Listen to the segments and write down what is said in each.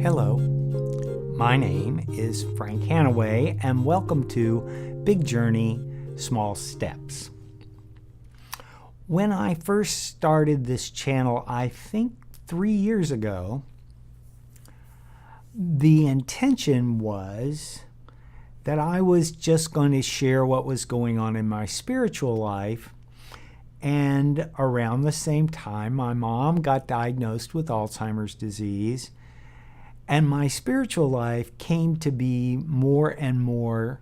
Hello, my name is Frank Hanaway, and welcome to Big Journey, Small Steps. When I first started this channel, I think 3 years ago, the intention was that I was just going to share what was going on in my spiritual life. And around the same time, my mom got diagnosed with Alzheimer's disease, and my spiritual life came to be more and more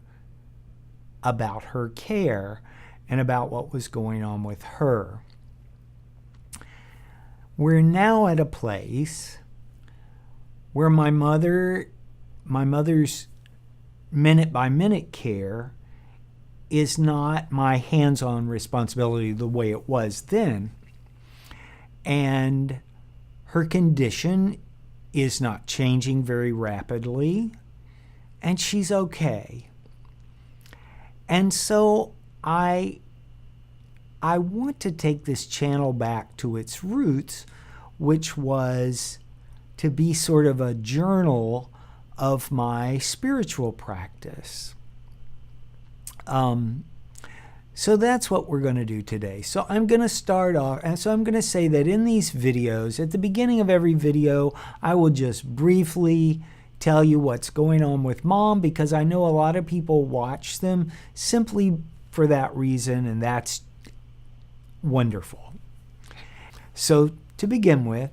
about her care and about what was going on with her. We're now at a place where my mother's minute-by-minute care is not my hands-on responsibility the way it was then. And her condition is not changing very rapidly, and she's okay. And so I want to take this channel back to its roots, which was to be sort of a journal of my spiritual practice. So that's what we're going to do today. So I'm going to start off, and so I'm going to say that in these videos, at the beginning of every video, I will just briefly tell you what's going on with Mom, because I know a lot of people watch them simply for that reason, and that's wonderful. So to begin with,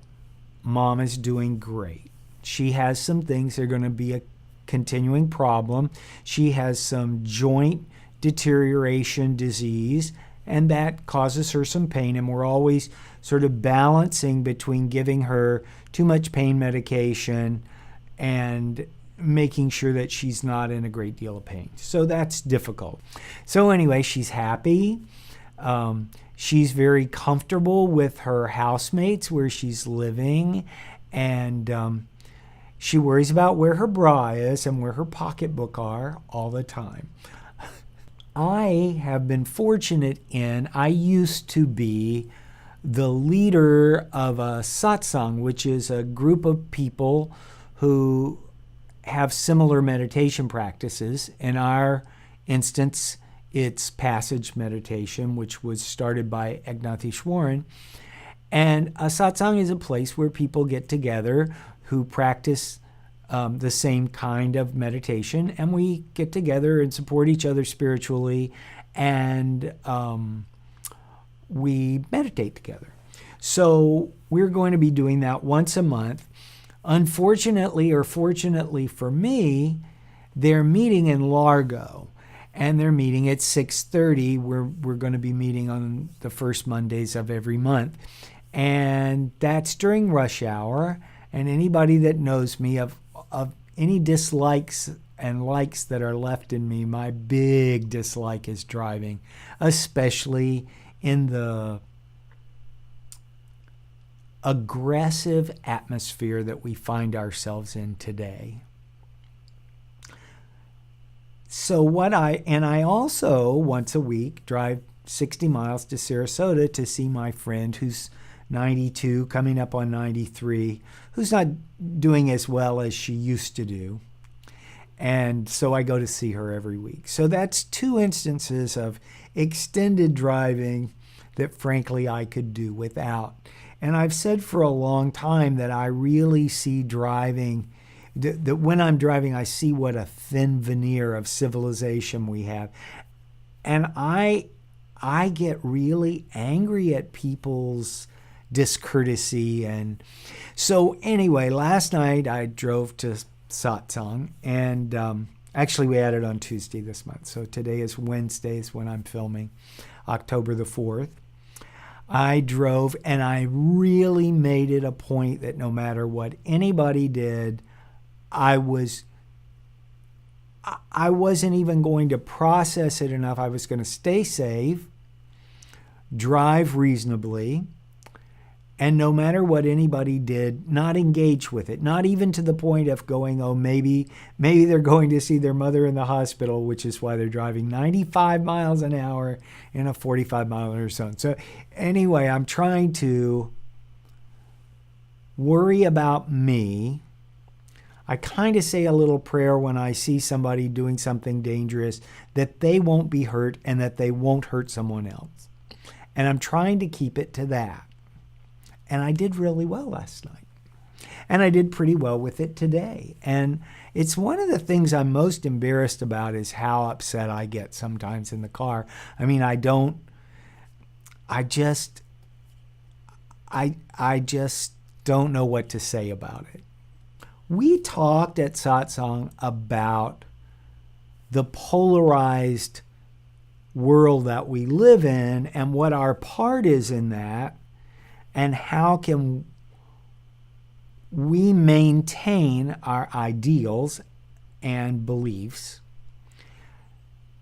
Mom is doing great. She has some things that are going to be a continuing problem. She has some joint deterioration disease, and that causes her some pain, and we're always sort of balancing between giving her too much pain medication and making sure that she's not in a great deal of pain. So that's difficult. So anyway, she's happy. She's very comfortable with her housemates where she's living, and she worries about where her bra is and where her pocketbook are all the time. I have been fortunate I used to be the leader of a satsang, which is a group of people who have similar meditation practices. In our instance, it's passage meditation, which was started by Egnatishwaran. And a satsang is a place where people get together who practice the same kind of meditation, and we get together and support each other spiritually, and we meditate together. So we're going to be doing that once a month. Unfortunately, or fortunately for me, they're meeting in Largo, and they're meeting at 6:30. We're going to be meeting on the first Mondays of every month, and that's during rush hour. And anybody that knows me, of any dislikes and likes that are left in me, my big dislike is driving, especially in the aggressive atmosphere that we find ourselves in today. So I also once a week drive 60 miles to Sarasota to see my friend who's 92, coming up on 93, who's not doing as well as she used to do. And so I go to see her every week. So that's two instances of extended driving that frankly I could do without. And I've said for a long time that I really see driving, that when I'm driving, I see what a thin veneer of civilization we have. And I get really angry at people's discourtesy. And so anyway, last night I drove to satsang, and actually we had it on Tuesday this month, so today is Wednesdays when I'm filming, October the 4th. I drove, and I really made it a point that no matter what anybody did, I wasn't even going to process it enough. I was going to stay safe, drive reasonably, and no matter what anybody did, not engage with it, not even to the point of going, oh, maybe they're going to see their mother in the hospital, which is why they're driving 95 miles an hour in a 45-mile-an-hour zone. So anyway, I'm trying to worry about me. I kind of say a little prayer when I see somebody doing something dangerous, that they won't be hurt and that they won't hurt someone else. And I'm trying to keep it to that. And I did really well last night. And I did pretty well with it today. And it's one of the things I'm most embarrassed about is how upset I get sometimes in the car. I mean, I just don't know what to say about it. We talked at Satsang about the polarized world that we live in and what our part is in that, and how can we maintain our ideals and beliefs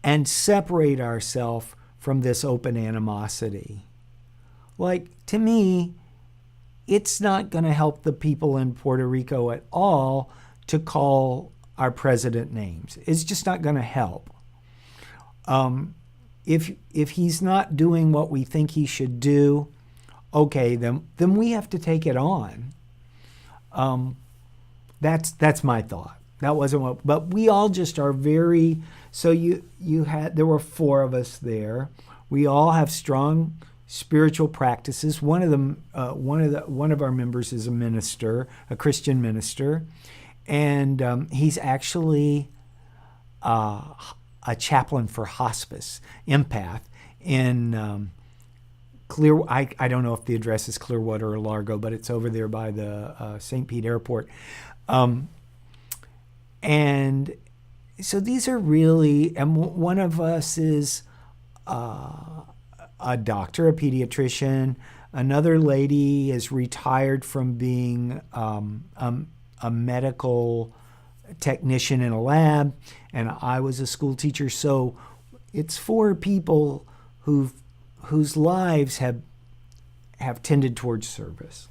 and separate ourselves from this open animosity. Like, to me, it's not going to help the people in Puerto Rico at all to call our president names. It's just not going to help. If he's not doing what we think he should do, okay, then we have to take it on. That's my thought. That wasn't what, but we all just are very. So there were 4 of us there. We all have strong spiritual practices. One of our members is a minister, a Christian minister, and he's actually a chaplain for hospice, empath, in I don't know if the address is Clearwater or Largo, but it's over there by the St. Pete Airport. And so these are really, and one of us is a doctor, a pediatrician. Another lady is retired from being a medical technician in a lab, and I was a school teacher. So it's 4 people whose lives have tended towards service.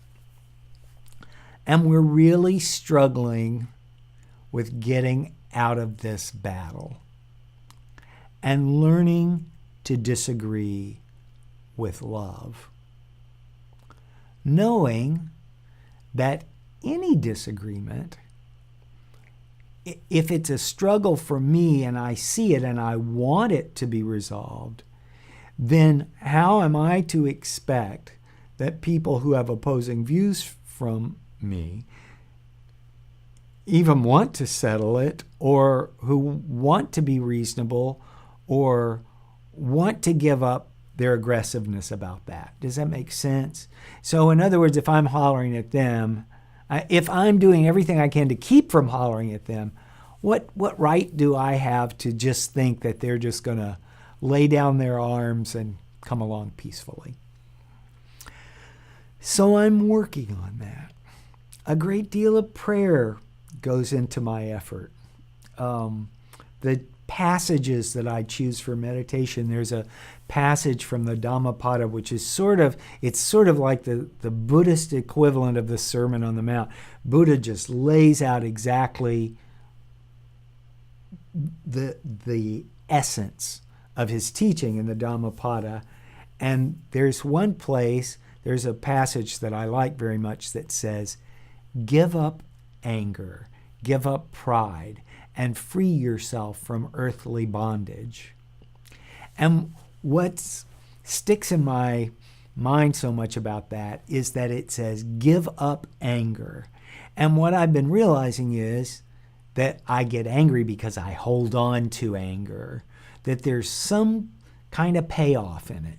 And we're really struggling with getting out of this battle and learning to disagree with love, knowing that any disagreement, if it's a struggle for me and I see it and I want it to be resolved, then how am I to expect that people who have opposing views from me even want to settle it, or who want to be reasonable, or want to give up their aggressiveness about that? Does that make sense? So in other words, if I'm hollering at them, if I'm doing everything I can to keep from hollering at them, what right do I have to just think that they're just going to lay down their arms and come along peacefully? So I'm working on that. A great deal of prayer goes into my effort. The passages that I choose for meditation, there's a passage from the Dhammapada, which is sort of like the Buddhist equivalent of the Sermon on the Mount. Buddha just lays out exactly the essence of his teaching in the Dhammapada. And there's one place, there's a passage that I like very much that says, give up anger, give up pride, and free yourself from earthly bondage. And what sticks in my mind so much about that is that it says, give up anger. And what I've been realizing is that I get angry because I hold on to anger, that there's some kind of payoff in it.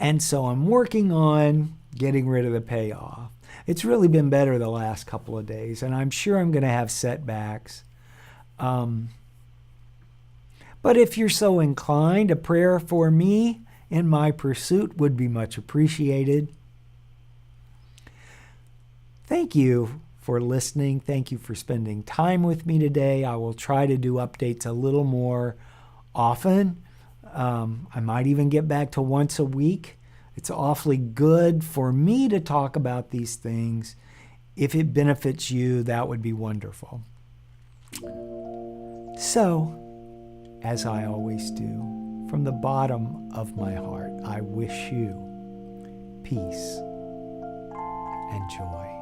And so I'm working on getting rid of the payoff. It's really been better the last couple of days, and I'm sure I'm going to have setbacks. But if you're so inclined, a prayer for me in my pursuit would be much appreciated. Thank you for listening. Thank you for spending time with me today. I will try to do updates a little more often. I might even get back to once a week. It's awfully good for me to talk about these things. If it benefits you, that would be wonderful. So, as I always do, from the bottom of my heart, I wish you peace and joy.